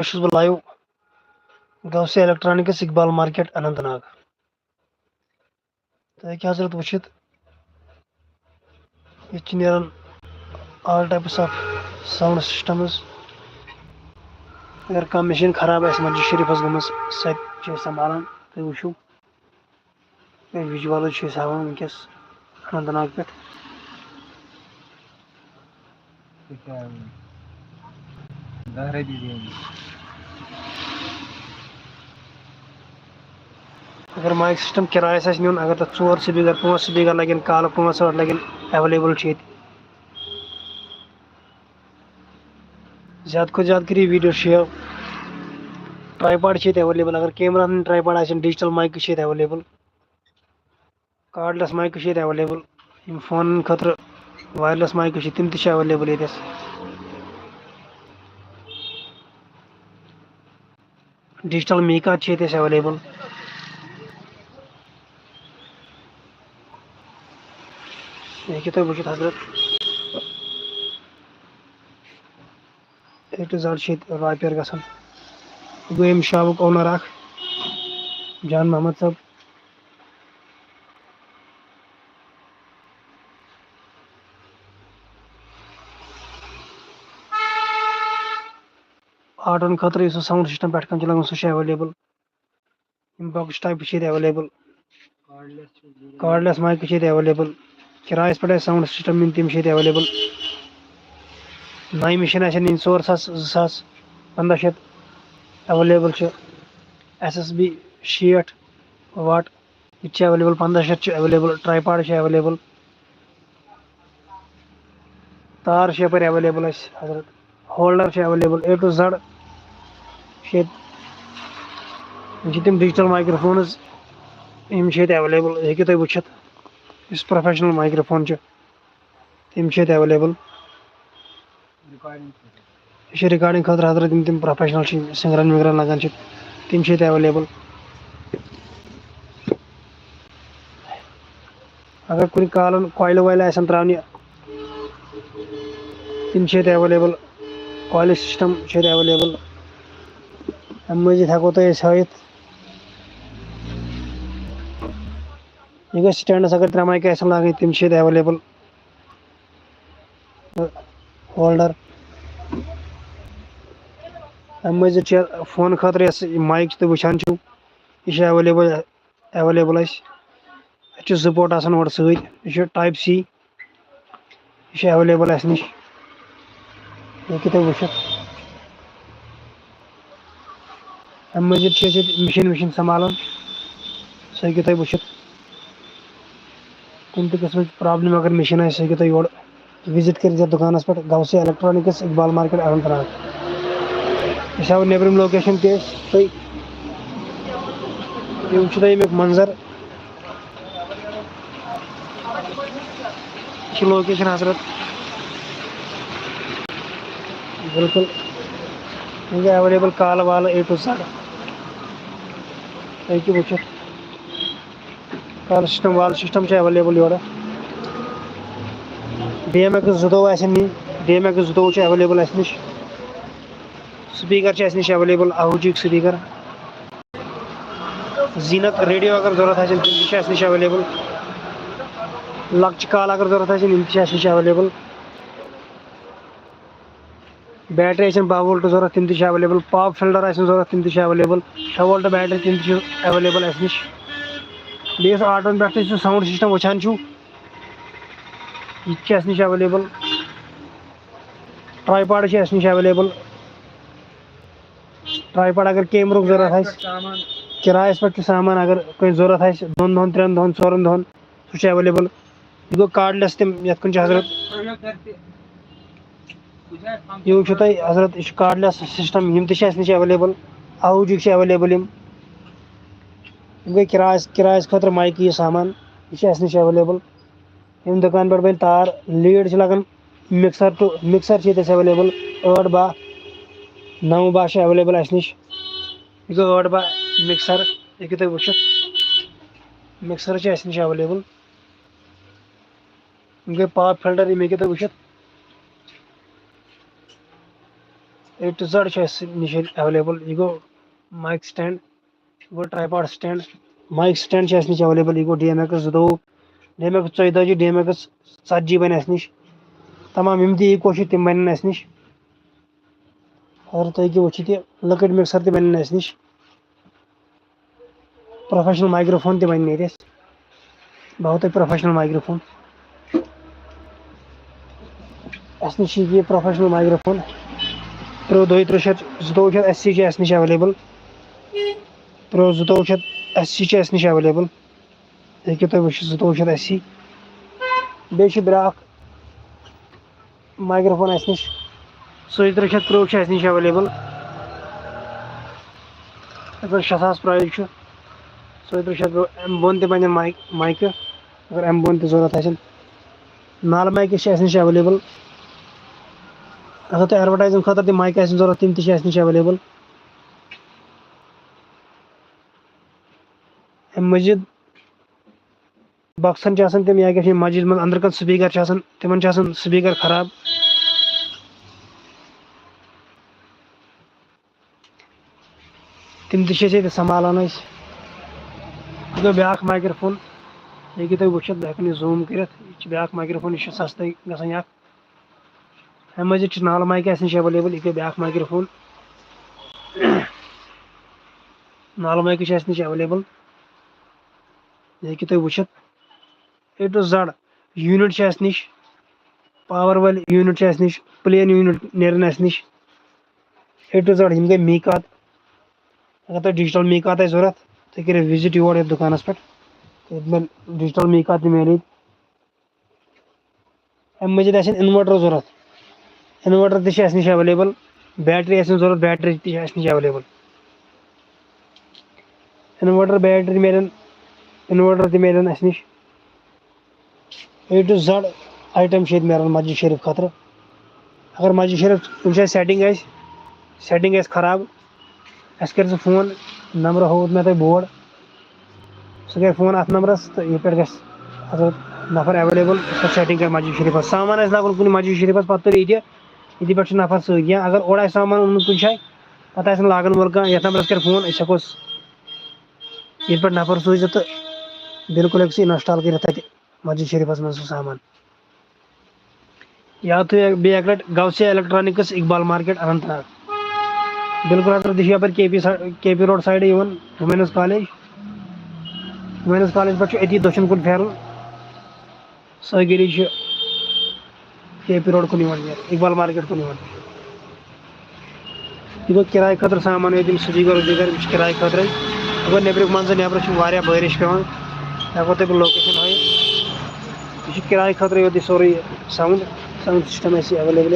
बह लाइव गौसे electronics Iqbal market Anantnag तो हजरत वुचित ये all types of sound systems अगर कम मशीन खराब मस्जिद शरीफ गम संभालान तुम वो विजुअल हावान वनकस अनंतनाग पे अगर माइक सिस्टम किरायस नुन अगर तक 4 स्पीकर 5 स्पीकर लगन काल 5 लगन अवेलेबल ज़्यादा खुद ज़्यादा करिए वीडियो शेयर ट्राईपॉड अवेलेबल अगर camera tripod digital mic available cordless mic available phone खतर वायरलेस माइक तम अवेलेबल ये डिजिटल मीका अवेलेबल हेकि तुम वुचित हजरत ए टू जेड रॉपियर गसान गो शॉप ओनर जान मोहम्मद साहब आटन खतर साउंड सिस्टम पे लगन सह available box type available cordless mic available किरायस पे साउंड सिस्टम इन तम अवेलेबल नई मशीन इन 4,000 अवेलेबल SSB 60 वाट ये अवेलेबल 1500 अवेलेबल ट्राईपॉड अवेलेबल तार पर available Hazrat holder available A to Z तम डिजिटल माइक्रोफोन्स अवेलेबल हेकि तुम वुचित इस प्रोफेशनल माइक्रोफोन तम अवेलेबल यह रिकॉर्डिंग खतर हजरत तम प्रोफेशनल सिंगरन विंगरन लगान तम अवेलेबल अगर कुछ कालन कॉइल वाइल त्रावन तम अवेलेबल कॉइल सिस्टम अवेलेबल अम मजीद हेको तुम हत यह गई स्टैंडस अगर 3 माइक लाग तम अवेलेबल होल्डर अम मजीद फोन खतर माइक तुम वुचान यह अवेलेबल 2 पोर्ट और सह टाइप C यह अवेलेबल नश हेकि तुम वुचित अम मजीद मशीन वशीन संभालान सह हेकि तुम वुचित कुन किस्म प्रॉब्लम अगर मशीन सह हेकि तुम योर विजिट कर दुकान पे गौसे इलेक्ट्रॉनिक्स इकबाल मार्केट अनंतनाग यह नेबरम लोकेशन तुम यह मंजर लोकेशन हजरत बिल्कुल यह अवेलेबल काल वाल A to Z हेकि वुचित call system wall system available your DMX 12 नी DMX 12 अवेलेबल नश स्पीकर नश अवेलेबल आहूजी स्पीकर जीनत रेडियो अगर जरूरत तम नश अवेलेबल लक्च कॉल अगर जरूरत तम नश अवेलेबल बैटरी 12 वोल्ट जरूरत तम अवेलेबल पॉप फिल्टर जरूरत तम अवेलेबल 6 वोल्ट बैटरी तम अवेलेबल नश बेस आटन पे साउंड सिस्टम वुचान यह नश अवेलेबल ट्राईपॉड नश अवेलेबल ट्राईपॉड अगर कैमरुक जरूरत किरायस पे सामान अगर कोई जरूरत 2 दोहन 3 दोहन 4 दोहन सह अवेलेबल यह गो कार्डलेस तम ये हजरत यह वो तुम हजरत यह कार्डलेस सिस्टम नश अवेलेबल आहूजी अवेलेबल गई किरायस खतर माइक यह सामान यह नश अवेलेबल इन दुकान पे बन तार लीड लगन मिक्सर अवेलेबल 8 बाह 9 बाह अवेलेबल नश यह गो 8 बाह मिक्सर हेकि तुम वुचित मिक्सर नश अवेलेबल गई पॉप फिल्टर हेकि तुम वुचित ए टू जेड नश अवेलेबल। यह गो माइक स्टैंड, गो ट्राईपॉड स्टैंड, माइक स्टैंड नश अवेलेबल। यह गो DMX 12, DMX 14, DMX 40 बन नश तमाम यम इको तम बन नश। और तुम वो लकट मिक्सर तन बन नश, प्रोफेशनल माइक्रोफोन तन बन बहुत प्रोफेशनल माइक्रोफोन नश ये प्रोफेशनल माइक्रोफोन 23 SC नश अवेलेबल। 23 SC नश अवेलेबल। हेकि तुम वो 23 SC बे ब्राक माइक्रोफोन नश 37 Pro नश अवेलेबल। 6000 प्राइस 37 Pro M1 तन बन माइक अगर M1 जरूरत नाल माइक नश अवेलेबल। अगर तुम एडवर्टाइजिंग खतर तम माइक जरूरत तम नश अवेलेबल। अम मजीद बक्सन तम या मस्जिद मज अंदर कन स्पीकर तम स्पीकर खराब तम संभालान। यह ब्या माइक्रोफोन हेकि तुम वो हेन जूम कर ब्या माइक्रोफोन यह सस्ते गसान। अम मजीद नाल माइक नश अवेलेबल। यह ब्या माइक्रोफोन नाल माइक नश अवेलेबल। हेकि तुम वो A to Z यूनिट नश, पावर वाल यूनिट नश, प्लेन यूनिट नेरन नश। A to Z गई मीकात। अगर तुम डिजिटल मीकात जरूरत तुम करो विजिट योर दुकान पे डिजिटल मीकात मिल। अम मजीद इन्वर्टर जरूरत, इन्वर्टर नश अवेलेबल। बैटरी जरूरत, बैटरी नश अवेलेबल। इन्वर्टर बैटरी मिलन, इन्वर्टर मिलन नश। A to Z आइटम मिलान मस्जिद शरीफ खतर। अगर मस्जिद शरीफ कुछ सेटिंग खराब अस कर फोन, नंबर होत मे तुम बोर्ड, सह कर फोन अत नंबरस तो ये पे अगर नफर अवेलेबल सेटिंग कर मस्जिद शरीफ सामान लागन कुछ मस्जिद शरीफ पे ये पे नफर सह अगर ओर सामान ओनमुत कुछ जाए पे लागन वोल कह ये नंबरस कर फोन हेको ये पे नफर सूझ तो बिल्कुल इंस्टॉल कर मस्जिद शरीफ मज सामान। या तो बे लट गौसिया इलेक्ट्रॉनिक्स इकबाल मार्केट अनंतनाग बिल्कुल हजरत यप KP road side women's college पे अति दक्षिण कुन फेर सगरी KP रोड कुन इकबाल मार्केट कुन। यह गो किराए खतर सामान ये स्पीकर वीकर किराए खतर। अगर नबर मंजर नबर बारिश पे हेको तुम लोकेशन हाई यह किराए खतर ये सोरे साउंड साउंड सिस्टम अवेलेबल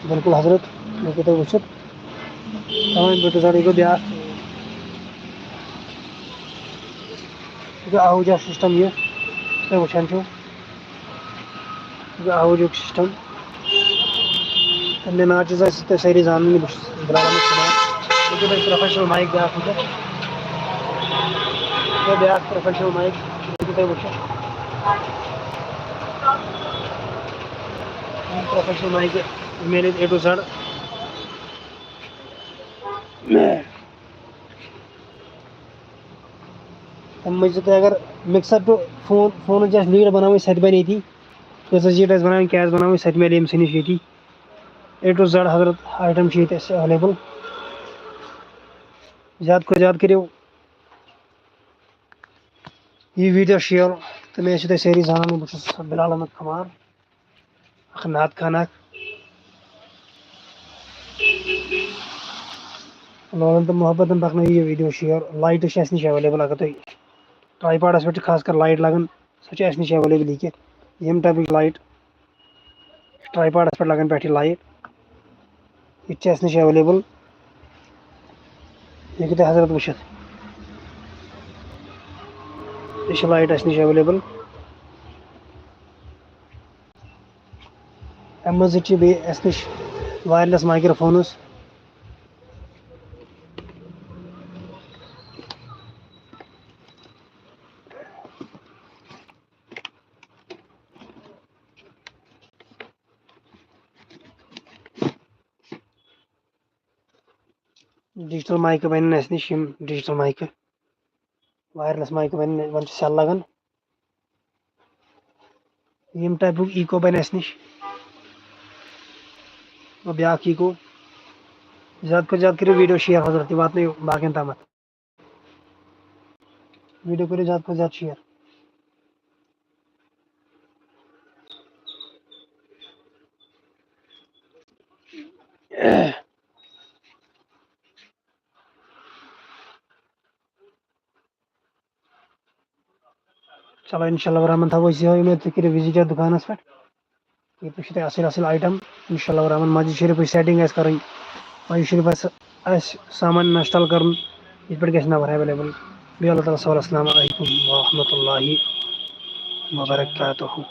बिल्कुल हजरत हेको तुम वो तमाम बेटो सर यह ब्या आहूजा सिस्टम यह तुम वुचान आहूज सिस्टम तमें ना सारी जान बिलाल प्रोफेशनल माइक ब्या ब्या प्रोफेशनल माइक तुम वो प्रोफेशनल माइक मिल A to Z। अम मजीद अगर मिक्सर टू फोन लीड बनाव सत बन ये कस शीट बना क्या बनाव सत मिले अम्स नश ये A to Z Hazrat item available. ज़्यादा खुद ज़्यादा करो यह वीडियो शेयर तो मे सारी जान बहुत बिलाल अहमद खमार नात खान लोगन तो मोहब्बत पकन यह वीडियो शेयर। लाइट नश अवेलेबल अगर तुम ट्राईपॉडस पे खास कर लाइट लगन सह नश अवेलेबल यह यम टाइप लाइट ट्राईपॉडस पे लगन पे लाइट यह नश अवेलेबल। ये हजरत वो यह लाइट नश अवेलेबल। अम मजीद बे नश वायरलेस माइक्रोफोनस डिजिटल माइक बन अस नश डिजिटल माइक वायरलेस माइक बन वन सेल लगन यम टाइप इको बन अस नश ब्या इको ज्यादा को ज्यादा करो वीडियो शेयर हजरत वात बाकी तम वीडियो करो ज्यादा को ज्यादा शेयर चलो इंशाल्लाह रहमान थो उम्मीद तुम करो विजिट दुकानस पे ये असल असल आइटम इंशाल्लाह रहमान मस्जिद शरीफ सेटिंग कर मस्जिद शरीफ सामान इंस्टॉल कर नंबर अवेलेबल बे अल्लाह ताला अस्सलाम वालेकुम व रहमतुल्लाहि व बरकातहू।